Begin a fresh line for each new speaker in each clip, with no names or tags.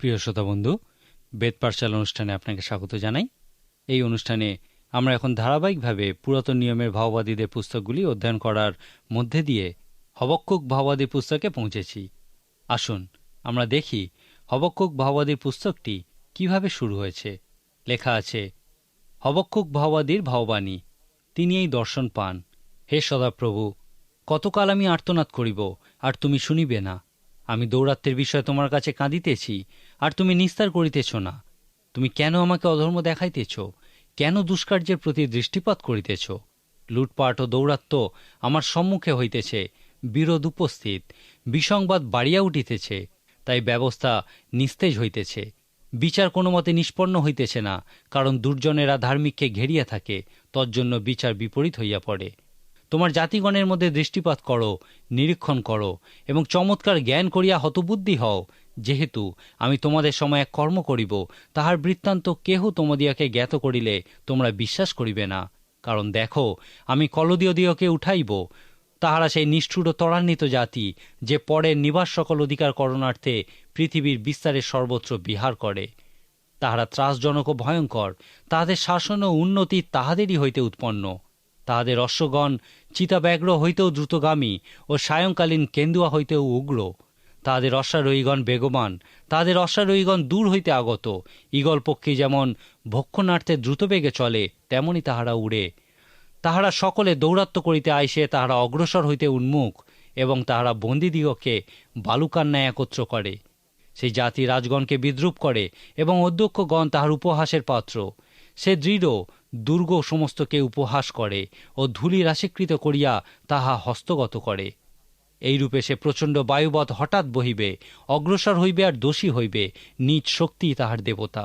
প্রিয় শ্রোতা বন্ধু, বেদ পাঠশালা অনুষ্ঠানে আপনাকে স্বাগত জানাই। এই অনুষ্ঠানে আমরা এখন ধারাবাহিকভাবে পুরাতন নিয়মের ভাওবাদীদের পুস্তকগুলি অধ্যয়ন করার মধ্যে দিয়ে হবক্কুক ভাওবাদী পুস্তকে পৌঁছেছি। আসুন আমরা দেখি হবক্কুক ভাওবাদীর পুস্তকটি কিভাবে শুরু হয়েছে। লেখা আছে, হবক্কুক ভাওবাদীর ভাওবাণী। তিনি এই দর্শন পান, হে সদাপ্রভু, কতকাল আমি আর্তনাদ করিব, আর তুমি শুনিবে না? আমি দৌরাত্মের বিষয়ে তোমার কাছে কাঁদিতেছি, আর তুমি নিস্তার করিতেছ না। তুমি কেন আমাকে অধর্ম দেখাইতেছ? কেন দুষ্কার্যের প্রতি দৃষ্টিপাত করিতেছ? লুটপাট ও দৌরাত্ম্য আমার সম্মুখে হইতেছে, বিরোধ উপস্থিত, বিসংবাদ বাড়িয়া উঠিতেছে, তাই ব্যবস্থা নিস্তেজ হইতেছে। বিচার কোনো মতে নিষ্পন্ন হইতেছে না, কারণ দুর্জনেরা ধার্মিককে ঘেরিয়া থাকে, তজ্জন্য বিচার বিপরীত হইয়া পড়ে। তোমার জাতিগণের মধ্যে দৃষ্টিপাত করো, নিরীক্ষণ করো, এবং চমৎকার জ্ঞান করিয়া হতবুদ্ধি হও। যেহেতু আমি তোমাদের সময় এক কর্ম করিব, তাহার বৃত্তান্ত কেহ তোমাদিয়াকে জ্ঞাত করিলে তোমরা বিশ্বাস করিবে না। কারণ দেখো, আমি কলদীয়দিওকে উঠাইব। তাহারা সেই নিষ্ঠুর ও ত্বরান্বিত জাতি, যে পরের নিবাস সকল অধিকার করণার্থে পৃথিবীর বিস্তারে সর্বত্র বিহার করে। তাহারা ত্রাসজনক ও ভয়ঙ্কর, তাহাদের শাসন ও উন্নতি তাহাদেরই হইতে উৎপন্ন। তাহাদের অশ্বগণ চিতাব্যাঘ্র হইতেও দ্রুতগামী, ও সায়ংকালীন কেন্দুয়া হইতেও উগ্র। তাহাদের অশ্বারোহীগণ বেগবান, তাহাদের অশ্বারোহীগণ দূর হইতে আগত। ঈগল পক্ষী যেমন ভক্ষণার্থে দ্রুতবেগে চলে, তেমনি তাহারা উড়ে। তাহারা সকলে দৌরাত্ম্য করিতে আইসে, তাহারা অগ্রসর হইতে উন্মুখ, এবং তাহারা বন্দীদিগকে বালুকার ন্যায় একত্র করে। সেই জাতি রাজগণকে বিদ্রুপ করে, এবং অধ্যক্ষগণ তাহার উপহাসের পাত্র। সে দৃঢ় দুর্গ সমস্তকে উপহাস করে, ও ধূলি রাশীকৃত করিয়া তাহা হস্তগত করে। এইরূপে সে প্রচণ্ড বায়ুবৎ হঠাৎ বহিবে, অগ্রসর হইবে, আর দোষী হইবে। নিজ শক্তি তাহার দেবতা।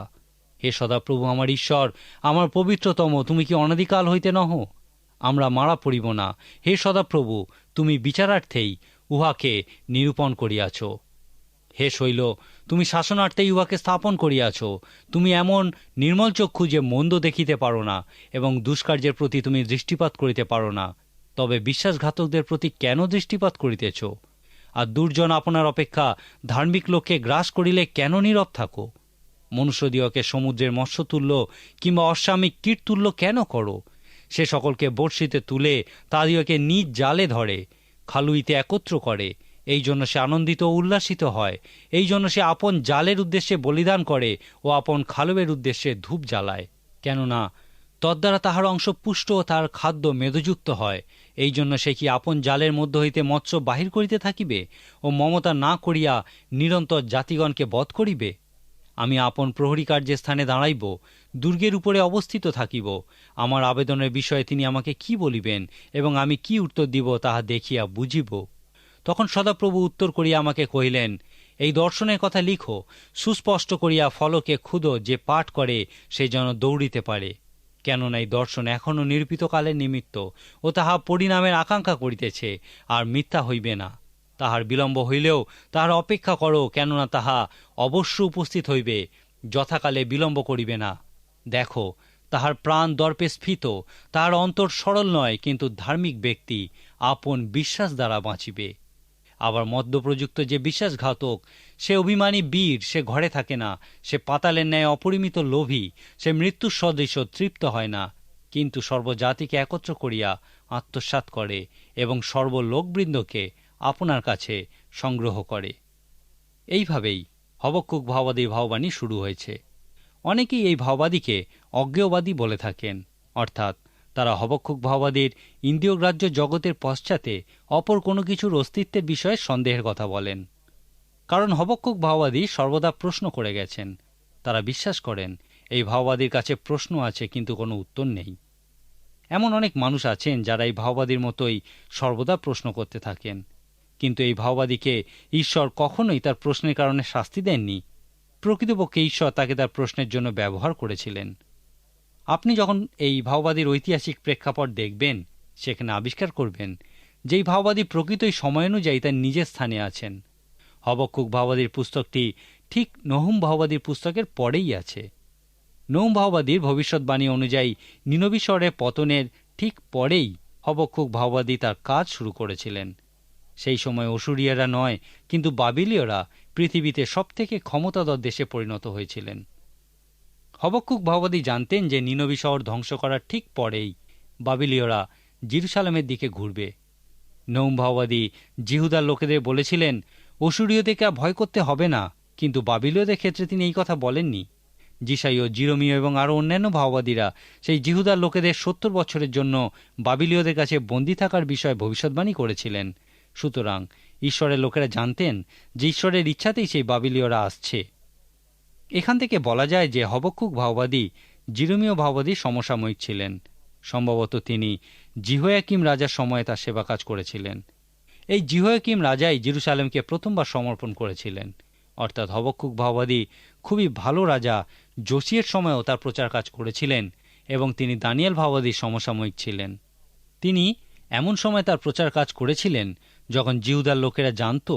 হে সদাপ্রভু, আমার ঈশ্বর, আমার পবিত্রতম, তুমি কি অনাদিকাল হইতে নহ? আমরা মারা পড়িব না। হে সদাপ্রভু, তুমি বিচারার্থেই উহাকে নিরূপণ করিয়াছ। হে শৈল, তুমি শাসনার্থেই উহাকে স্থাপন করিয়াছ। তুমি এমন নির্মল চক্ষু যে মন্দ দেখিতে পারো না, এবং দুষ্কার্যের প্রতি তুমি দৃষ্টিপাত করিতে পারো না। তবে বিশ্বাসঘাতকদের প্রতি কেন দৃষ্টিপাত করিতেছ? আর দুর্জন আপনার অপেক্ষা ধার্মিক লোককে গ্রাস করিলে কেন নীরব থাকো? মনুষ্যদিগকে সমুদ্রের মৎস্যতুল্য কিংবা অশ্বামিক কীটতুল্য কেন করো? সে সকলকে বড়শিতে তুলে তাদিগকে নিজ জালে ধরে, খালুইতে একত্র করে। এই জন্য সে আনন্দিত ও উল্লাসিত হয়। এই জন্য সে আপন জালের উদ্দেশ্যে বলিদান করে, ও আপন খালুয়ের উদ্দেশ্যে ধূপ জ্বালায়। কেননা তদ্বারা তাহার অংশ পুষ্ট ও তাহার খাদ্য মেদযুক্ত হয়। এই জন্য সে কি আপন জালের মধ্য হইতে মৎস্য বাহির করিতে থাকিবে, ও মমতা না করিয়া নিরন্তর জাতিগণকে বধ করিবে? আমি আপন প্রহরী কার্যের স্থানে দাঁড়াইব, দুর্গের উপরে অবস্থিত থাকিব। আমার আবেদনের বিষয়ে তিনি আমাকে কি বলিবেন, এবং আমি কি উত্তর দিব, তাহা দেখিয়া বুঝিব। তখন সদাপ্রভু উত্তর করিয়া আমাকে কহিলেন, এই দর্শনের কথা লিখো, সুস্পষ্ট করিয়া ফলকে ক্ষুধো যে পাঠ করে সে যেন দৌড়িতে পারে। কেননা এই দর্শন এখনও নিরূপিত কালের নিমিত্ত, ও তাহা পরিণামের আকাঙ্ক্ষা করিতেছে, আর মিথ্যা হইবে না। তাহার বিলম্ব হইলেও তাহার অপেক্ষা করো, কেননা তাহা অবশ্য উপস্থিত হইবে, যথাকালে বিলম্ব করিবে না। দেখো, তাহার প্রাণ দর্পে স্ফীত, তাহার অন্তর সরল নয়, কিন্তু ধার্মিক ব্যক্তি আপন বিশ্বাস দ্বারা বাঁচিবে। আবার মদ্যপ্রযুক্ত যে বিশ্বাসঘাতক, সে অভিমানী বীর, সে ঘরে থাকে না, সে পাতালের ন্যায় অপরিমিত লোভী, সে মৃত্যুর সদৃশ তৃপ্ত হয় না, কিন্তু সর্বজাতিকে একত্র করিয়া আত্মসাৎ করে, এবং সর্বলোকবৃন্দকে আপনার কাছে সংগ্রহ করে। এইভাবেই হবক্কুক ভাওবাদীর ভাওবাণী শুরু হয়েছে। অনেকেই এই ভাওবাদীকে অজ্ঞেয়বাদী বলে থাকেন, অর্থাৎ তারা হবক্কুক ভাওবাদীর ইন্দ্রিয়গ্রাহ্য জগতের পশ্চাতে অপর কোনো কিছুর অস্তিত্বের বিষয়ে সন্দেহের কথা বলেন। কারণ হবক্কুক ভাওবাদী সর্বদা প্রশ্ন করে গেছেন। তারা বিশ্বাস করেন এই ভাওবাদীর কাছে প্রশ্ন আছে, কিন্তু কোনো উত্তর নেই। এমন অনেক মানুষ আছেন যারা এই ভাওবাদীর মতোই সর্বদা প্রশ্ন করতে থাকেন, কিন্তু এই ভাওবাদীকে ঈশ্বর কখনোই তার প্রশ্নের কারণে শাস্তি দেননি। প্রকৃতপক্ষে ঈশ্বর তাকে তার প্রশ্নের জন্য ব্যবহার করেছিলেন। আপনি যখন এই ভাওবাদীর ঐতিহাসিক প্রেক্ষাপট দেখবেন, সেখানে আবিষ্কার করবেন যে এই ভাওবাদী প্রকৃতই সময়ানুযায়ী তার নিজের স্থানে আছেন। হবক্কুক ভাওবাদীর পুস্তকটি ঠিক নহুম ভাওবাদীর পুস্তকের পরেই আছে। নহুম ভাওবাদীর ভবিষ্যৎবাণী অনুযায়ী নিনবী শহরের পতনের ঠিক পরেই হবক্কুক ভাওবাদী তার কাজ শুরু করেছিলেন। সেই সময় অসুরিয়ারা নয়, কিন্তু বাবিলীয়রা পৃথিবীতে সবথেকে ক্ষমতাধর দেশে পরিণত হয়েছিলেন। হবক্কুক ভাওবাদী জানতেন যে নিনবী শহর ধ্বংস করার ঠিক পরেই বাবিলীয়রা জেরুসালেমের দিকে ঘুরবে। নৌম ভাওবাদী জিহুদার লোকেদের বলেছিলেন, অসুরীয়দেরকে ভয় করতে হবে না, কিন্তু বাবিলীয়দের ক্ষেত্রে তিনি এই কথা বলেননি। জিসাইও, জিরোমীয় এবং আরও অন্যান্য ভাওবাদীরা সেই জিহুদার লোকেদের 70 বছরের জন্য বাবিলীয়দের কাছে বন্দী থাকার বিষয়ে ভবিষ্যৎবাণী করেছিলেন। সুতরাং ঈশ্বরের লোকেরা জানতেন যে ঈশ্বরের ইচ্ছাতেই সেই বাবিলীয়রা আসছে। এখান থেকে বলা যায় যে হবক্কুক ভাওবাদী জিরোমীয় ভাওবাদীর সমসাময়িক ছিলেন। সম্ভবত তিনি জিহোয়াকিম রাজার সময়ে তার সেবা কাজ করেছিলেন। এই জিহোয়াকিম রাজাই জেরুসালেমকে প্রথমবার সমর্পণ করেছিলেন। অর্থাৎ হবক্কুক ভাওবাদী খুবই ভালো রাজা যোশিয়ের সময়ও তার প্রচার কাজ করেছিলেন এবং তিনি দানিয়েল ভাওবাদীর সমসাময়িক ছিলেন। তিনি এমন সময় তার প্রচার কাজ করেছিলেন যখন জিহুদার লোকেরা জানত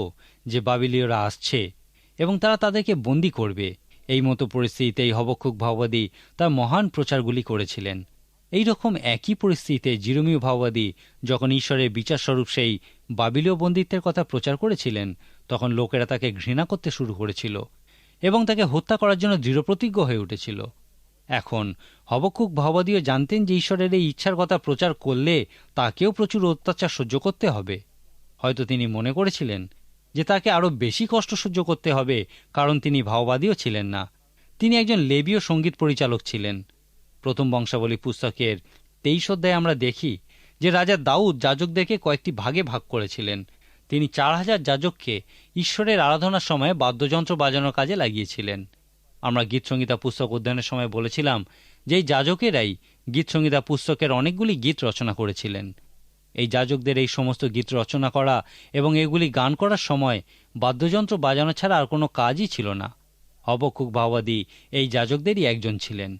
যে বাবিলীয়রা আসছে এবং তারা তাদেরকে বন্দী করবে। এই মতো পরিস্থিতিতে এই হবক্কুক ভাওবাদী তার মহান প্রচারগুলি করেছিলেন। এই রকম একই পরিস্থিতিতে জিরোমীয় ভাওবাদী যখন ঈশ্বরের বিচারস্বরূপ সেই বাবিলীয় বন্দিত্বের কথা প্রচার করেছিলেন, তখন লোকেরা তাকে ঘৃণা করতে শুরু করেছিল এবং তাকে হত্যা করার জন্য দৃঢ়প্রতিজ্ঞ হয়ে উঠেছিল। এখন হবক্কুক ভাওবাদীও জানতেন যে ঈশ্বরের এই ইচ্ছার কথা প্রচার করলে তাকেও প্রচুর অত্যাচার সহ্য করতে হবে। হয়তো তিনি মনে করেছিলেন যে তাকে আরও বেশি কষ্ট সহ্য করতে হবে, কারণ তিনি ভাওবাদীও ছিলেন না, তিনি একজন লেবীয় সঙ্গীত পরিচালক ছিলেন। প্রথম বংশাবলী পুস্তকের 23 অধ্যায়ে আমরা দেখি যে রাজা দাউদ যাজকদেরকে কয়েকটি ভাগে ভাগ করেছিলেন। তিনি 4000 যাজককে ঈশ্বরের আরাধনার সময় বাদ্যযন্ত্র বাজানোর কাজে লাগিয়েছিলেন। আমরা গীতসংহিতা পুস্তক অধ্যয়নের সময় বলেছিলাম যে এই যাজকেরাই গীতসংহিতা পুস্তকের অনেকগুলি গীত রচনা করেছিলেন। এই যাজকদের এই সমস্ত গীত রচনা করা এবং এগুলি গান করার সময় বাদ্যযন্ত্র বাজানো ছাড়া আর কোনো কাজই ছিল না। হবক্কুক ভাওবাদী এই যাজকদেরই একজন ছিলেন।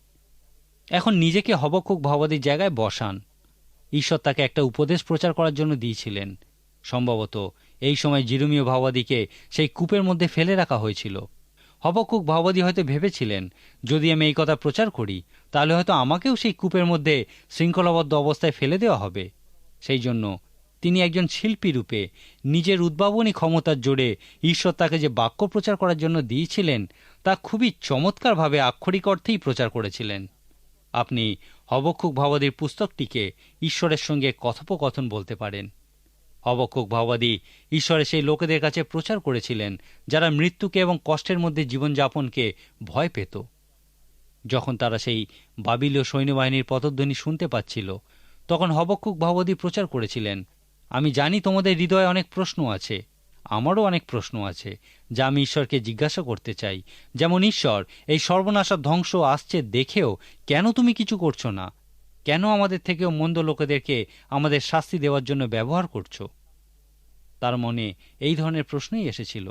এখন নিজেকে হবক্কুক ভাওবাদীর জায়গায় বসান। ঈশ্বর তাকে একটা উপদেশ প্রচার করার জন্য দিয়েছিলেন। সম্ভবত এই সময় জিরোমীয় ভাওবাদীকে সেই কূপের মধ্যে ফেলে রাখা হয়েছিল। হবক্কুক ভাওবাদী হয়তো ভেবেছিলেন, যদি আমি এই কথা প্রচার করি তাহলে হয়তো আমাকেও সেই কূপের মধ্যে শৃঙ্খলাবদ্ধ অবস্থায় ফেলে দেওয়া হবে। সেই জন্য তিনি একজন শিল্পী রূপে নিজের উদ্ভাবনী ক্ষমতার জোরে ঈশ্বর তাকে যে বাক্য প্রচার করার জন্য দিয়েছিলেন তা খুবই চমৎকারভাবে আক্ষরিক অর্থেই প্রচার করেছিলেন। আপনি হবক্কুক ভাওবাদীর পুস্তকটিকে ঈশ্বরের সঙ্গে কথোপকথন বলতে পারেন। হবক্কুক ভাওবাদী ঈশ্বরের সেই লোকেদের কাছে প্রচার করেছিলেন যারা মৃত্যুকে এবং কষ্টের মধ্যে জীবনযাপনকে ভয় পেত। যখন তারা সেই বাবিলীয় সৈন্যবাহিনীর পদধ্বনি শুনতে পাচ্ছিল, তখন হবক্কুক ভাওবাদী প্রচার করেছিলেন, আমি জানি তোমাদের হৃদয়ে অনেক প্রশ্ন আছে, আমারও অনেক প্রশ্ন আছে যা আমি ঈশ্বরকে জিজ্ঞাসা করতে চাই। যেমন, ঈশ্বর, এই সর্বনাশা ধ্বংস আসছে দেখেও কেন তুমি কিছু করছো না? কেন আমাদের থেকেও মন্দ লোকেদেরকে আমাদের শাস্তি দেওয়ার জন্য ব্যবহার করছো? তার মনে এই ধরনের প্রশ্নই এসেছিল।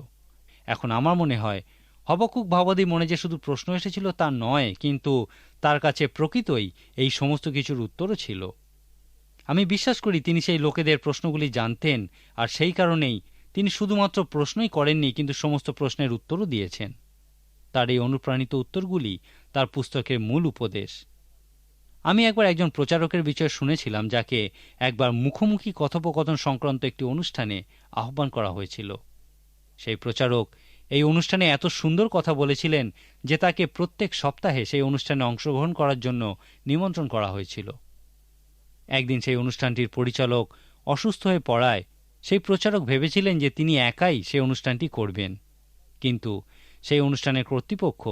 এখন আমার মনে হয় হবক্কুক ভাওবাদী মনে যে শুধু প্রশ্ন এসেছিল তা নয়, কিন্তু তার কাছে প্রকৃতই এই সমস্ত কিছুর উত্তরও ছিল। আমি বিশ্বাস করি তিনি সেই লোকেদের প্রশ্নগুলি জানতেন, আর সেই কারণেই তিনি শুধুমাত্র প্রশ্নই করেননি, কিন্তু সমস্ত প্রশ্নের উত্তরও দিয়েছেন। তার এই অনুপ্রাণিত উত্তরগুলি তার পুস্তকের মূল উপদেশ। আমি একবার একজন প্রচারকের বিষয়ে শুনেছিলাম যাকে একবার মুখোমুখি কথোপকথন সংক্রান্ত একটি অনুষ্ঠানে আহ্বান করা হয়েছিল। সেই প্রচারক এই অনুষ্ঠানে এত সুন্দর কথা বলেছিলেন যে তাকে প্রত্যেক সপ্তাহে সেই অনুষ্ঠানে অংশগ্রহণ করার জন্য নিমন্ত্রণ করা হয়েছিল। একদিন সেই অনুষ্ঠানটির পরিচালক অসুস্থ হয়ে পড়ায় সেই প্রচারক ভেবেছিলেন যে তিনি একাই সেই অনুষ্ঠানটি করবেন, কিন্তু সেই অনুষ্ঠানের কর্তৃপক্ষ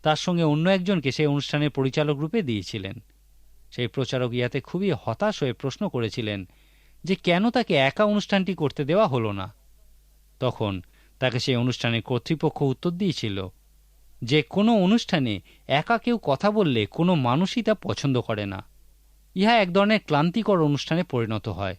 তার সঙ্গে অন্য একজনকে সেই অনুষ্ঠানের পরিচালক রূপে দিয়েছিলেন। সেই প্রচারক ইয়াতে খুবই হতাশ হয়ে প্রশ্ন করেছিলেন যে কেন তাকে একা অনুষ্ঠানটি করতে দেওয়া হলো না। তখন তাকে সেই অনুষ্ঠানের কর্তৃপক্ষ উত্তর দিয়েছিল যে কোনো অনুষ্ঠানে একা কেউ কথা বললে কোনো মানুষই তা পছন্দ করে না। ইহা এক ধরনের ক্লান্তিকর অনুষ্ঠানে পরিণত হয়।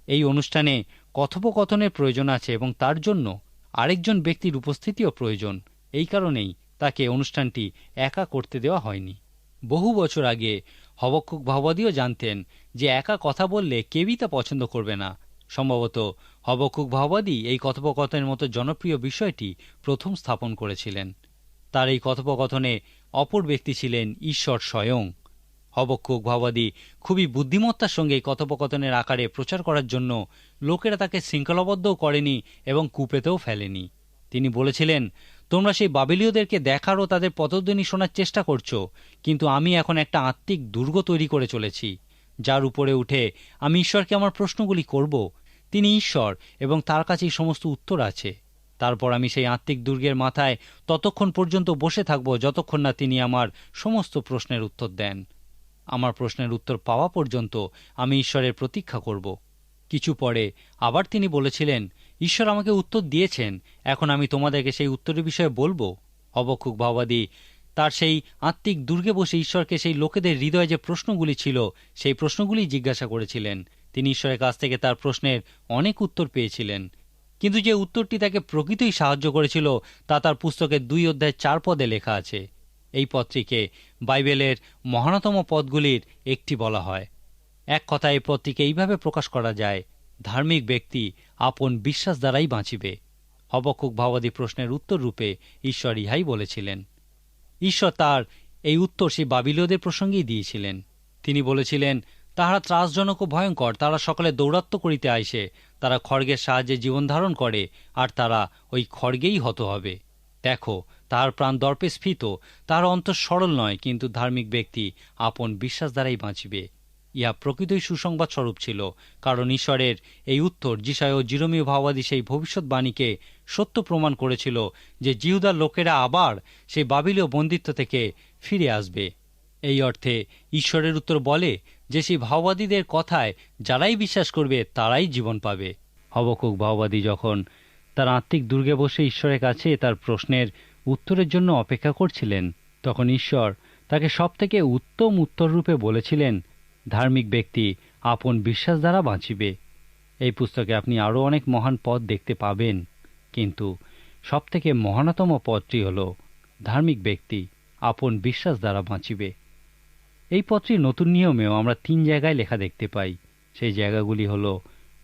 এই অনুষ্ঠানে কথোপকথনের প্রয়োজন আছে এবং তার জন্য আরেকজন ব্যক্তির উপস্থিতিও প্রয়োজন। এই কারণেই তাকে অনুষ্ঠানটি একা করতে দেওয়া হয়নি। বহু বছর আগে হবক্কুক ভাওবাদীও জানতেন যে একা কথা বললে কেউই তা পছন্দ করবে না। সম্ভবত হবক্কুক ভাওবাদী এই কথোপকথনের মতো জনপ্রিয় বিষয়টি প্রথম স্থাপন করেছিলেন। তার এই কথোপকথনে অপর ব্যক্তি ছিলেন ঈশ্বর স্বয়ং। হবক্কুক ভাওবাদী খুবই বুদ্ধিমত্তার সঙ্গে এই কথোপকথনের আকারে প্রচার করার জন্য লোকেরা তাকে শৃঙ্খলাবদ্ধও করেনি এবং কূপেতেও ফেলেনি। তিনি বলেছিলেন, তোমরা সেই বাবিলীয়দেরকে দেখার ও তাদের পদধ্বনি শোনার চেষ্টা করছো, কিন্তু আমি এখন একটা আত্মিক দুর্গ তৈরি করে চলেছি, যার উপরে উঠে আমি ঈশ্বরকে আমার প্রশ্নগুলি করব। তিনি ঈশ্বর এবং তার কাছেই সমস্ত উত্তর আছে। তারপর আমি সেই আত্মিক দুর্গের মাথায় ততক্ষণ পর্যন্ত বসে থাকব যতক্ষণ না তিনি আমার সমস্ত প্রশ্নের উত্তর দেন। আমার প্রশ্নের উত্তর পাওয়া পর্যন্ত আমি ঈশ্বরের প্রতীক্ষা করব। কিছু পরে আবার তিনি বলেছিলেন, ঈশ্বর আমাকে উত্তর দিয়েছেন, এখন আমি তোমাদেরকে সেই উত্তরের বিষয়ে বলবো। হবক্কুক ভাওবাদী তার সেই আত্মিক দুর্গে বসে ঈশ্বরকে সেই লোকেদের হৃদয়ে যে প্রশ্নগুলি ছিল সেই প্রশ্নগুলি জিজ্ঞাসা করেছিলেন। তিনি ঈশ্বরের কাছ থেকে তার প্রশ্নের অনেক উত্তর পেয়েছিলেন, কিন্তু যে উত্তরটি তাকে প্রকৃতই সাহায্য করেছিল তা তার পুস্তকের 2 অধ্যায় 4 পদে লেখা আছে। এই পত্রীকে বাইবেলের মহানতম পদগুলির একটি বলা হয়। এক কথায় এই পত্রীকে এইভাবে প্রকাশ করা যায়, ধার্মিক ব্যক্তি আপন বিশ্বাস দ্বারাই বাঁচিবে। হবক্কুক ভাওবাদী প্রশ্নের উত্তর রূপে ঈশ্বর ইহাই বলেছিলেন। ঈশ্বর তার এই উত্তর সেই বাবিলীয়দের প্রসঙ্গেই দিয়েছিলেন। তিনি বলেছিলেন, তাহারা ত্রাসজনক ও ভয়ঙ্কর, তারা সকালে দৌরাত্ম্য করিতে আইসে, তারা খড়গের সাহায্যে জীবন ধারণ করে, আর তারা ওই খড়গেই হত হবে। দেখো, তাহার প্রাণ দর্পে স্ফীত, তাহার অন্তর সরল নয়, কিন্তু ধার্মিক ব্যক্তি আপন বিশ্বাস দ্বারাই বাঁচিবে। ইহা প্রকৃতই সুসংবাদ স্বরূপ ছিল, কারণ ঈশ্বরের এই উত্তর যিশায় ও জিরমীয় ভাওবাদী সেই ভবিষ্যৎবাণীকে সত্য প্রমাণ করেছিল যে জিহুদার লোকেরা আবার সেই বাবিলীয় বন্দিত্ব থেকে ফিরে আসবে। এই অর্থে ঈশ্বরের উত্তর বলে যে সেই ভাওবাদীদের কথায় যারাই বিশ্বাস করবে তারাই জীবন পাবে। হবক্কুক ভাওবাদী যখন তার আত্মিক দুর্গে বসে ঈশ্বরের কাছে তার প্রশ্নের উত্তরের জন্য অপেক্ষা করছিলেন, তখন ঈশ্বর তাকে সবথেকে উত্তম উত্তররূপে বলেছিলেন, ধার্মিক ব্যক্তি আপন বিশ্বাস দ্বারা বাঁচিবে। এই পুস্তকে আপনি আরও অনেক মহান পদ দেখতে পাবেন, কিন্তু সবথেকে মহানতম পদটি হল ধার্মিক ব্যক্তি আপন বিশ্বাস দ্বারা বাঁচিবে। এই পত্রী নতুন নিয়মেও আমরা 3 জায়গায় লেখা দেখতে পাই। সেই জায়গাগুলি হল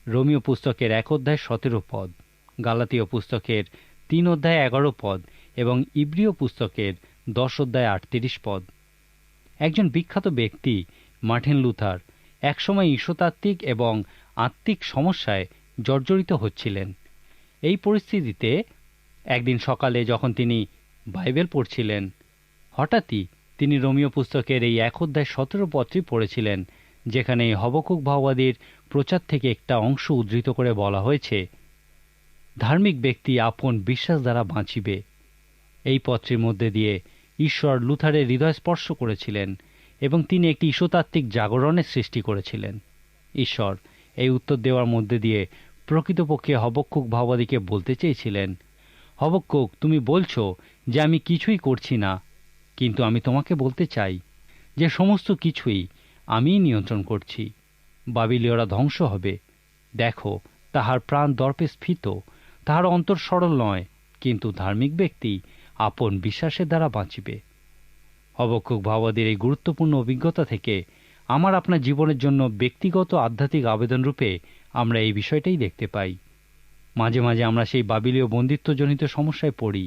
রোমীয় পুস্তকের 1 অধ্যায় 17 পদ, গালাতীয় পুস্তকের 3 অধ্যায় 11 পদ এবং ইব্রিয় পুস্তকের 10 অধ্যায় 38 পদ। একজন বিখ্যাত ব্যক্তি মার্টিন লুথার একসময় ঈশ্বরতাত্ত্বিক এবং আত্মিক সমস্যায় জর্জরিত হচ্ছিলেন। এই পরিস্থিতিতে একদিন সকালে যখন তিনি বাইবেল পড়ছিলেন, হঠাৎই তিনি রোমীয় পুস্তকের এই 1 অধ্যায় 17 পদটি পড়েছিলেন, যেখানে হবক্কুক ভাওবাদীর প্রচার থেকে একটা অংশ উদ্ধৃত করে বলা হয়েছে, ধার্মিক ব্যক্তি আপন বিশ্বাস দ্বারা বাঁচিবে। এই পত্রের মধ্যে দিয়ে ঈশ্বর লুথারের হৃদয় স্পর্শ করেছিলেন এবং তিনি একটি ঈশ্বরতাত্ত্বিক জাগরণের সৃষ্টি করেছিলেন। ঈশ্বর এই উত্তর দেওয়ার মধ্যে দিয়ে প্রকৃতপক্ষে হবক্কুক ভাওবাদীকে বলতে চেয়েছিলেন, হবক্কুক, তুমি বলছো যে আমি কিছুই করছি না, কিন্তু আমি তোমাকে বলতে চাই যে সমস্ত কিছুই আমিই নিয়ন্ত্রণ করছি। বাবিলীয়রা ধ্বংস হবে। দেখো, তাহার প্রাণ দর্পে স্ফীত, তাহার অন্তর সরল নয়, কিন্তু ধার্মিক ব্যক্তি আপন বিশ্বাসের দ্বারা বাঁচিবে। হবক্কুক ভাওবাদীর এই গুরুত্বপূর্ণ অভিজ্ঞতা থেকে আমার আপনার জীবনের জন্য ব্যক্তিগত আধ্যাত্মিক আবেদন রূপে আমরা এই বিষয়টাই দেখতে পাই। মাঝে মাঝে আমরা সেই বাবিলীয় বন্দিত্বজনিত সমস্যায় পড়ি।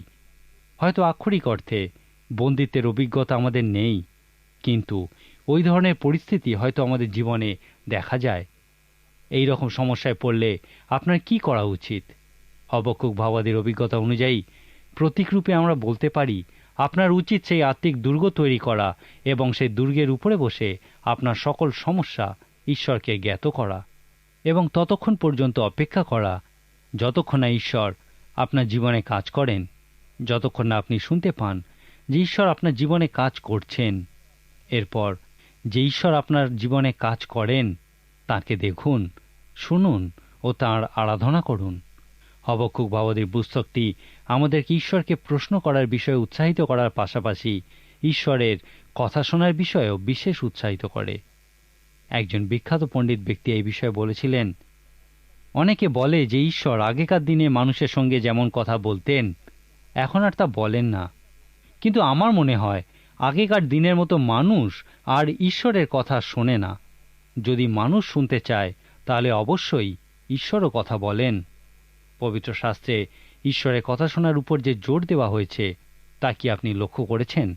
হয়তো আক্ষরিক অর্থে বন্দিত্বের অভিজ্ঞতা আমাদের নেই, কিন্তু ওই ধরনের পরিস্থিতি হয়তো আমাদের জীবনে দেখা যায়। এই রকম সমস্যায় পড়লে আপনার কি করা উচিত? হবক্কুক ভাওবাদীর অভিজ্ঞতা অনুযায়ী প্রতীকরূপে আমরা বলতে পারি, আপনার উচিত সেই আত্মিক দুর্গ তৈরি করা এবং সেই দুর্গের উপরে বসে আপনার সকল সমস্যা ঈশ্বরকে জ্ঞাত করা এবং ততক্ষণ পর্যন্ত অপেক্ষা করা যতক্ষণ না ঈশ্বর আপনার জীবনে কাজ করেন, যতক্ষণ না আপনি শুনতে পান যে ঈশ্বর আপনার জীবনে কাজ করছেন। এরপর যে ঈশ্বর আপনার জীবনে কাজ করেন তাকে দেখুন, শুনুন ও তাঁর আরাধনা করুন। হবক্কুক ভাওবাদীর পুস্তকটি আমাদেরকে ঈশ্বরকে প্রশ্ন করার বিষয়ে উৎসাহিত করার পাশাপাশি ঈশ্বরের কথা শোনার বিষয়েও বিশেষ উৎসাহিত করে। একজন বিখ্যাত পণ্ডিত ব্যক্তি এই বিষয়ে বলেছিলেন, অনেকে বলে যে ঈশ্বর আগেকার দিনে মানুষের সঙ্গে যেমন কথা বলতেন এখন আর তা বলেন না, কিন্তু আমার মনে হয় আগেকার দিনের মতো মানুষ আর ঈশ্বরের কথা শোনে না। যদি মানুষ শুনতে চায় তাহলে অবশ্যই ঈশ্বরও কথা বলেন। পবিত্র শাস্ত্রে ঈশ্বরের কথা শোনার উপর যে জোর দেওয়া হয়েছে তা কি আপনি লক্ষ্য করেছেন?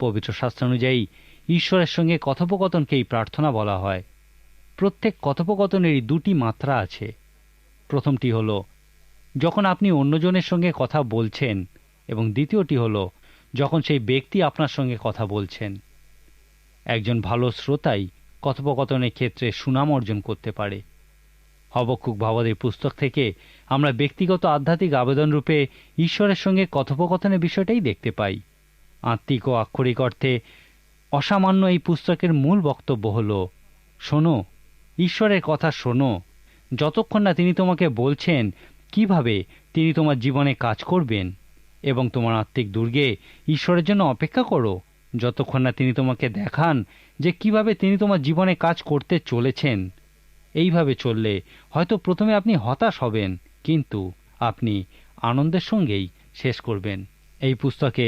পবিত্র শাস্ত্র অনুযায়ী ঈশ্বরের সঙ্গে কথোপকথনকেই প্রার্থনা বলা হয়। প্রত্যেক কথোপকথনেরই 2টি মাত্রা আছে। প্রথমটি হল যখন আপনি অন্যজনের সঙ্গে কথা বলছেন, এবং দ্বিতীয়টি হলো যখন সেই ব্যক্তি আপনার সঙ্গে কথা বলছেন। একজন ভালো শ্রোতাই কথোপকথনের ক্ষেত্রে সুনাম অর্জন করতে পারে। হবক্কুক ভাবাদির পুস্তক থেকে আমরা ব্যক্তিগত আধ্যাত্মিক আবেদন রূপে ঈশ্বরের সঙ্গে কথোপকথনের বিষয়টাই দেখতে পাই। আত্মিক ও আক্ষরিক অর্থে অসামান্য এই পুস্তকের মূল বক্তব্য হল, শোনো, ঈশ্বরের কথা শোনো। যতক্ষণ না তিনি তোমাকে বলছেন কিভাবে তিনি তোমার জীবনে কাজ করবেন, এবং তোমার আত্মিক দুর্গে ঈশ্বরের জন্য অপেক্ষা করো যতক্ষণ না তিনি তোমাকে দেখান যে কিভাবে তিনি তোমার জীবনে কাজ করতে চলেছেন। এইভাবে চললে হয়তো প্রথমে আপনি হতাশ হবেন, কিন্তু আপনি আনন্দের সঙ্গেই শেষ করবেন। এই পুস্তকে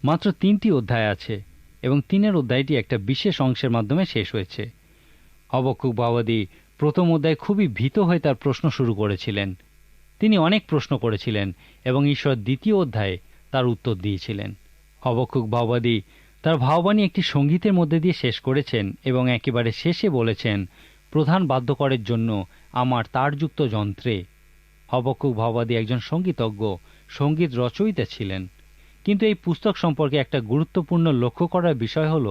মাত্র 3টি অধ্যায় আছে, এবং 3 অধ্যায়টি একটা বিশেষ অংশের মাধ্যমে শেষ হয়েছে। হবক্কুক ভাবাদী প্রথম অধ্যায়ে খুবই ভীত হয়ে তার প্রশ্ন শুরু করেছিলেন। তিনি অনেক প্রশ্ন করেছিলেন এবং ঈশ্বর দ্বিতীয় অধ্যায়ে তার উত্তর দিয়েছিলেন। হবক্কুক ভাবাদী তার ভাববাণী একটি সঙ্গীতের মধ্যে দিয়ে শেষ করেছেন, এবং একেবারে শেষে বলেছেন, প্রধান বাদ্যকরের জন্য আমার তারযুক্ত যন্ত্রে। হবক্কুক ভাবাদী একজন সঙ্গীতজ্ঞ, সঙ্গীত রচয়িতা ছিলেন। কিন্তু এই পুস্তক সম্পর্কে একটা গুরুত্বপূর্ণ লক্ষ্য করার বিষয় হল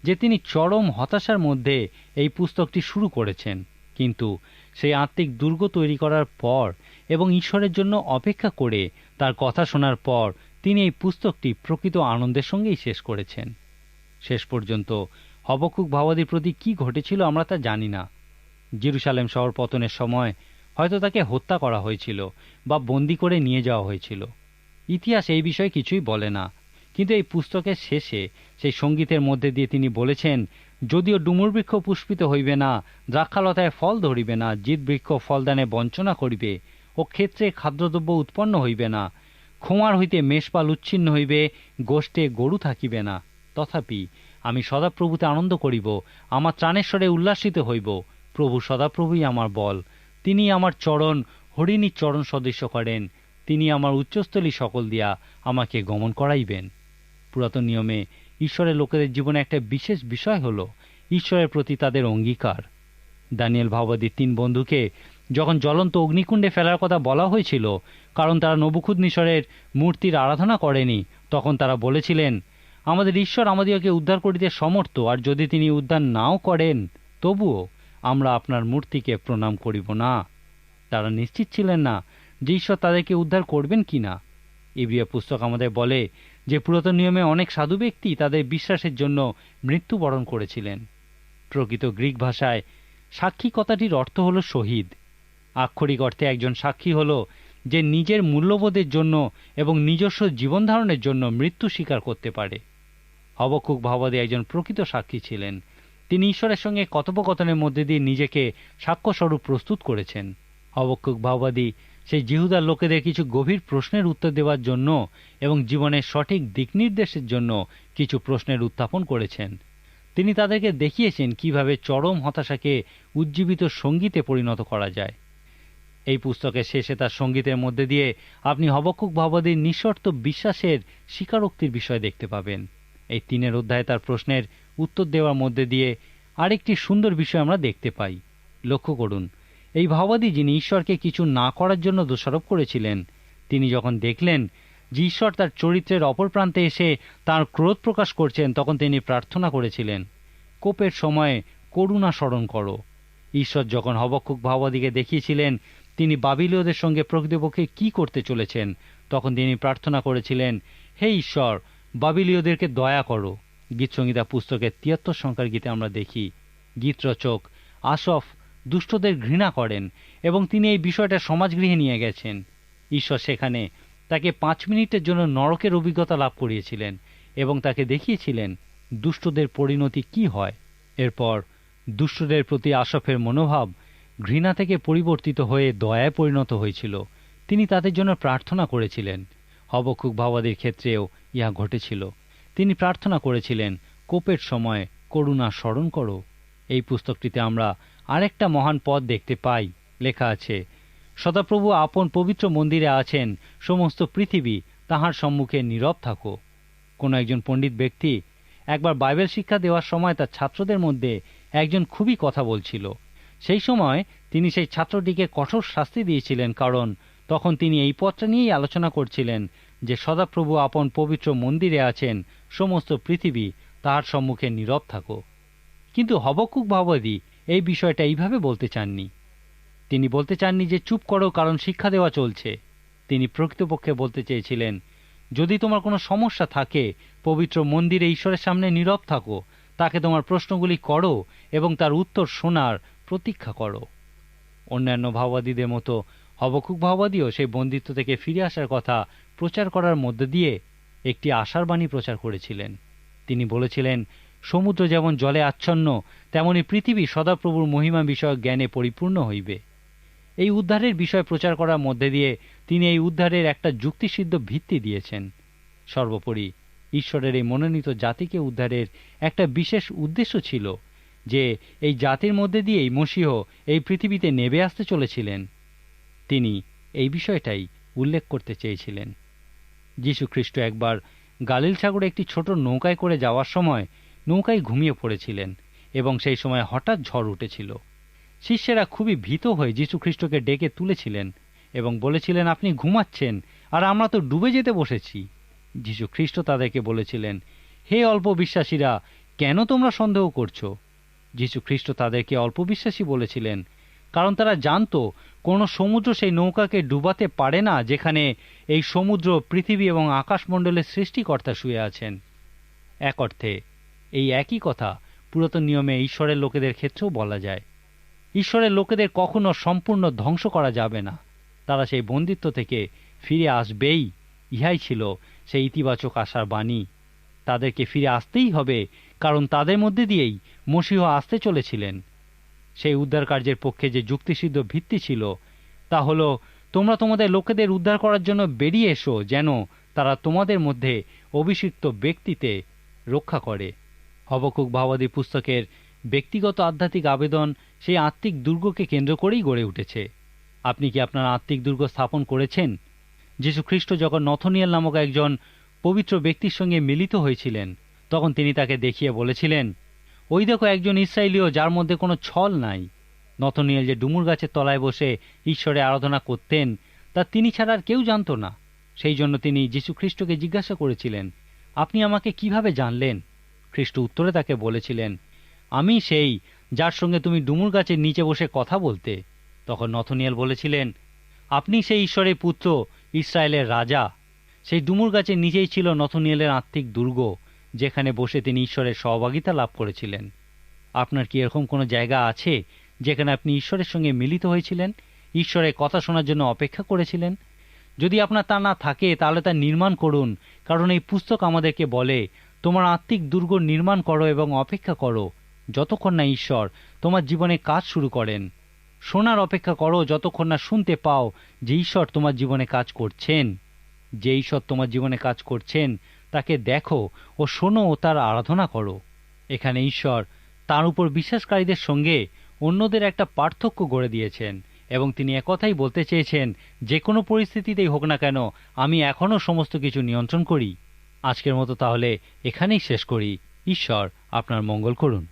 যে তিনি চরম হতাশার মধ্যে এই পুস্তকটি শুরু করেছেন, কিন্তু সেই আত্মিক দুর্গ তৈরি করার পর এবং ঈশ্বরের জন্য অপেক্ষা করে তার কথা শোনার পর তিনি এই পুস্তকটি প্রকৃত আনন্দের সঙ্গেই শেষ করেছেন। শেষ পর্যন্ত হবক্কুক ভাবাদীর প্রতি কি ঘটেছিল আমরা তা জানি না। জেরুসালেম শহর পতনের সময় হয়তো তাকে হত্যা করা হয়েছিল বা বন্দি করে নিয়ে যাওয়া হয়েছিল। ইতিহাস এই বিষয়ে কিছুই বলে না, কিন্তু এই পুস্তকের শেষে সেই সঙ্গীতের মধ্যে দিয়ে তিনি বলেছেন, যদিও ডুমুর বৃক্ষ পুষ্পিত হইবে না, দ্রাক্ষালতায় ফল ধরিবে না, জিত বৃক্ষ ফলদানে বঞ্চনা করিবে, ও ক্ষেত্রে খাদ্যদ্রব্য উৎপন্ন হইবে না, খোঁয়ার হইতে মেষপাল উচ্ছিন্ন হইবে, গোষ্ঠে গরু থাকিবে না, তথাপি আমি সদাপ্রভুতে আনন্দ করিব, আমার ত্রাণেশ্বরে উল্লাসিত হইব। প্রভু সদাপ্রভুই আমার বল, তিনি আমার চরণ হরিণীর চরণ সদৃশ্য করেন, তিনি আমার উচ্চস্থলী সকল দিয়া আমাকে গমন করাইবেন। পুরাতন নিয়মে ঈশ্বরের লোকেদের জীবনে একটা বিশেষ বিষয় হল ঈশ্বরের প্রতি তাদের অঙ্গীকার। দানিয়েল ভাবাদীর 3 বন্ধুকে যখন জ্বলন্ত অগ্নিকুণ্ডে ফেলার কথা বলা হয়েছিল, কারণ তারা নবুখুদনেছরের মূর্তির আরাধনা করেনি, তখন তারা বলেছিলেন, আমাদের ঈশ্বর আমাদিগকে উদ্ধার করিতে সমর্থ, আর যদি তিনি উদ্ধার নাও করেন তবুও আমরা আপনার মূর্তিকে প্রণাম করিব না। তারা নিশ্চিত ছিলেন না যে ঈশ্বর তাদেরকে উদ্ধার করবেন কিনা। ইব্রিয় পুস্তক আমাদের বলে যে পুরাতন নিয়মে অনেক সাধু ব্যক্তি তাদের বিশ্বাসের জন্য মৃত্যুবরণ করেছিলেন। প্রকৃত গ্রিক ভাষায় সাক্ষী কথাটির অর্থ হল শহীদ। আক্ষরিক অর্থে একজন সাক্ষী হল যে নিজের মূল্যবোধের জন্য এবং নিজস্ব জীবন ধারণের জন্য মৃত্যু স্বীকার করতে পারে। হবক্কুক ভাবাদী একজন প্রকৃত সাক্ষী ছিলেন। তিনি ঈশ্বরের সঙ্গে কথোপকথনের মধ্যে দিয়ে নিজেকে সাক্ষ্যস্বরূপ প্রস্তুত করেছেন। হবক্কুক ভাবাদী সেই জিহুদার লোকেদের কিছু গভীর প্রশ্নের উত্তর দেওয়ার জন্য এবং জীবনের সঠিক দিক নির্দেশের জন্য কিছু প্রশ্নের উত্থাপন করেছেন। তিনি তাদেরকে দেখিয়েছেন কিভাবে চরম হতাশাকে উজ্জীবিত সঙ্গীতে পরিণত করা যায়। এই পুস্তকের শেষে তার সঙ্গীতের মধ্যে দিয়ে আপনি হবক্কুক ভাবাদীর নিঃশর্ত বিশ্বাসের স্বীকারোক্তির বিষয় দেখতে পাবেন। এই 3 অধ্যায়ে তার প্রশ্নের উত্তর দেওয়ার মধ্যে দিয়ে আরেকটি সুন্দর বিষয় আমরা দেখতে পাই। লক্ষ্য করুন, এই ভাবাদী যিনি ঈশ্বরকে কিছু না করার জন্য দোষারোপ করেছিলেন, তিনি যখন দেখলেন যে ঈশ্বর তার চরিত্রের অপর প্রান্তে এসে তাঁর ক্রোধ প্রকাশ করছেন, তখন তিনি প্রার্থনা করেছিলেন, কোপের সময়ে করুণা স্মরণ করো। ঈশ্বর যখন হবক্কুক ভাবাদীকে দেখিয়েছিলেন তিনি বাবিলীয়দের সঙ্গে প্রকৃতপক্ষে কি করতে চলেছেন, তখন তিনি প্রার্থনা করেছিলেন, হে ঈশ্বর, বাবিলীয়দেরকে দয়া করো। গীতসংহিতা পুস্তকের 73 সংখ্যার গীতে আমরা দেখি গীতরচক আসফ দুষ্টদের ঘৃণা করেন এবং তিনি এই বিষয়টা সমাজগৃহে নিয়ে গেছেন। ঈশ্বর সেখানে তাকে 5 মিনিটের জন্য নরকের অভিজ্ঞতা লাভ করিয়েছিলেন এবং তাকে দেখিয়েছিলেন দুষ্টদের পরিণতি কি হয়। এরপর দুষ্টদের প্রতি আসফের মনোভাব ঘৃণা থেকে পরিবর্তিত হয়ে দয়ায় পরিণত হয়েছিল। তিনি তাদের জন্য প্রার্থনা করেছিলেন। হবক্কুক ভাবাদীর ক্ষেত্রেও ইহা ঘটেছিল। তিনি প্রার্থনা করেছিলেন, কোপের সময় করুণা স্মরণ করো। এই পুস্তকটিতে আমরা আরেকটা মহান পদ দেখতে পাই। লেখা আছে, সদাপ্রভু আপন পবিত্র মন্দিরে আছেন, সমস্ত পৃথিবী তাহার সম্মুখে নীরব থাকো। কোনো একজন পণ্ডিত ব্যক্তি একবার বাইবেল শিক্ষা দেওয়ার সময় তার ছাত্রদের মধ্যে একজন খুবই কথা বলছিল। সেই সময় তিনি সেই ছাত্রটিকে কঠোর শাস্তি দিয়েছিলেন, কারণ তখন তিনি এই পথটা নিয়েই আলোচনা করছিলেন যে সদাপ্রভু আপন পবিত্র মন্দিরে আছেন, সমস্ত পৃথিবী তাহার সম্মুখে নীরব থাকো। কিন্তু হবকুক ভাববাদী এই বিষয়টা এইভাবে বলতে চাননি। তিনি বলতে চাননি যে চুপ করো কারণ শিক্ষা দেওয়া চলছে। তিনি প্রকৃতপক্ষে বলতে চেয়েছিলেন, যদি তোমার কোনো সমস্যা থাকে, পবিত্র মন্দিরে ঈশ্বরের সামনে নীরব থাকো, তাকে তোমার প্রশ্নগুলি করো এবং তার উত্তর শোনার প্রতীক্ষা করো। অন্যান্য ভাওবাদীদের মতো হবকুক ভাওবাদীও সেই বন্দিত্ব থেকে ফিরে আসার কথা প্রচার করার মধ্যে দিয়ে একটি আশার বাণী প্রচার করেছিলেন। তিনি বলেছিলেন, সমুদ্র যেমন জলে আচ্ছন্ন, তেমনি পৃথিবী সদাপ্রভুর মহিমা বিষয়ক জ্ঞানে পরিপূর্ণ হইবে। এই উদ্ধারের বিষয় প্রচার করার মধ্যে দিয়ে তিনি এই উদ্ধারের একটা যুক্তিসিদ্ধ ভিত্তি দিয়েছেন। সর্বোপরি ঈশ্বরের এই মনোনীত জাতিকে উদ্ধারের একটা বিশেষ উদ্দেশ্য ছিল যে এই জাতির মধ্যে দিয়েই মসীহ এই পৃথিবীতে নেমে আসতে চলেছিলেন। তিনি এই বিষয়টাই উল্লেখ করতে চেয়েছিলেন। যীশু খ্রিস্ট একবার গালিল সাগরে একটি ছোট নৌকায় করে যাওয়ার সময় নৌকায় ঘুমিয়ে পড়েছিলেন এবং সেই সময় হঠাৎ ঝড় উঠেছিল। শিষ্যেরা খুবই ভীত হয়ে যীশু খ্রিস্টকে ডেকে তুলেছিলেন এবং বলেছিলেন, আপনি ঘুমাচ্ছেন আর আমরা তো ডুবে যেতে বসেছি। যীশু খ্রিস্ট তাদেরকে বলেছিলেন, হে অল্প বিশ্বাসীরা, কেন তোমরা সন্দেহ করছো? যীশু খ্রিস্ট তাদেরকে অল্প বিশ্বাসী বলেছিলেন কারণ তারা জানতো কোনো সমুদ্র সেই নৌকাকে ডুবাতে পারে না, যেখানে এই সমুদ্র, পৃথিবী এবং আকাশমণ্ডলের সৃষ্টিকর্তা শুয়ে আছেন। এক অর্থে এই একই কথা পুরাতন নিয়মে ঈশ্বরের লোকেদের ক্ষেত্রেও বলা যায়। ঈশ্বরের লোকেদের কখনো সম্পূর্ণ ধ্বংস করা যাবে না, তারা সেই বন্দিত্ব থেকে ফিরে আসবেই। ইহাই ছিল সেই ইতিবাচক আশার বাণী। তাদেরকে ফিরে আসতেই হবে, কারণ তাদের মধ্যে দিয়েই মসীহ আসতে চলেছিলেন। সেই উদ্ধার কার্যের পক্ষে যে যুক্তিসিদ্ধ ভিত্তি ছিল তা হল, তোমরা তোমাদের লোকেদের উদ্ধার করার জন্য বেরিয়ে এসো, যেন তারা তোমাদের মধ্যে অভিষিক্ত ব্যক্তিতে রক্ষা করে। হবকুক ভাওবাদী পুস্তকের ব্যক্তিগত আধ্যাত্মিক আবেদন সেই আত্মিক দুর্গকে কেন্দ্র করেই গড়ে উঠেছে। আপনি কি আপনার আত্মিক দুর্গ স্থাপন করেছেন? যীশু খ্রিস্ট যখন নথনিয়েল নামক একজন পবিত্র ব্যক্তির সঙ্গে মিলিত হয়েছিলেন, তখন তিনি তাকে দেখিয়ে বলেছিলেন, ওই দেখো একজন ইসরায়েলীয় যার মধ্যে কোনো ছল নাই। নথনিয়েল যে ডুমুর গাছের তলায় বসে ঈশ্বরে আরাধনা করতেন তা তিনি ছাড়া আর কেউ জানত না। সেই জন্য তিনি যীশু খ্রিস্টকে জিজ্ঞাসা করেছিলেন, আপনি আমাকে কিভাবে জানলেন? খ্রিস্ট উত্তরে তাকে বলেছিলেন, আমি সেই যার সঙ্গে তুমি ডুমুর গাছের নিচে বসে কথা বলতে। তখন নথনিয়েল বলেছিলেন, আপনি সেই ঈশ্বরের পুত্র, ইসরায়েলের রাজা। সেই ডুমুর গাছের নিচেই ছিল নথনিয়েলের আত্মিক দুর্গ, যেখানে বসে তিনি ঈশ্বরের সহভাগিতা লাভ করেছিলেন। আপনার কি এরকম কোনো জায়গা আছে যেখানে আপনি ঈশ্বরের সঙ্গে মিলিত হয়েছিলেন, ঈশ্বরের কথা শোনার জন্য অপেক্ষা করেছিলেন? যদি আপনার তা না থাকে, তাহলে তা নির্মাণ করুন, কারণ এই পুস্তক আমাদেরকে বলে, তোমার আত্মিক দুর্গ নির্মাণ করো এবং অপেক্ষা করো যতক্ষণ না ঈশ্বর তোমার জীবনে কাজ শুরু করেন। শোনার অপেক্ষা করো যতক্ষণ না শুনতে পাও যে ঈশ্বর তোমার জীবনে কাজ করছেন। যে ঈশ্বর তোমার জীবনে কাজ করছেন তাকে দেখো ও শোনো ও তার আরাধনা করো। এখানে ঈশ্বর তার উপর বিশ্বাসকারীদের সঙ্গে অন্যদের একটা পার্থক্য গড়ে দিয়েছেন এবং তিনি একথাই বলতে চেয়েছেন, যে কোনো পরিস্থিতিতেই হোক না কেন, আমি এখনও সমস্ত কিছু নিয়ন্ত্রণ করি। আজকের মতো তাহলে এখানেই শেষ করি। ঈশ্বর আপনার মঙ্গল করুন।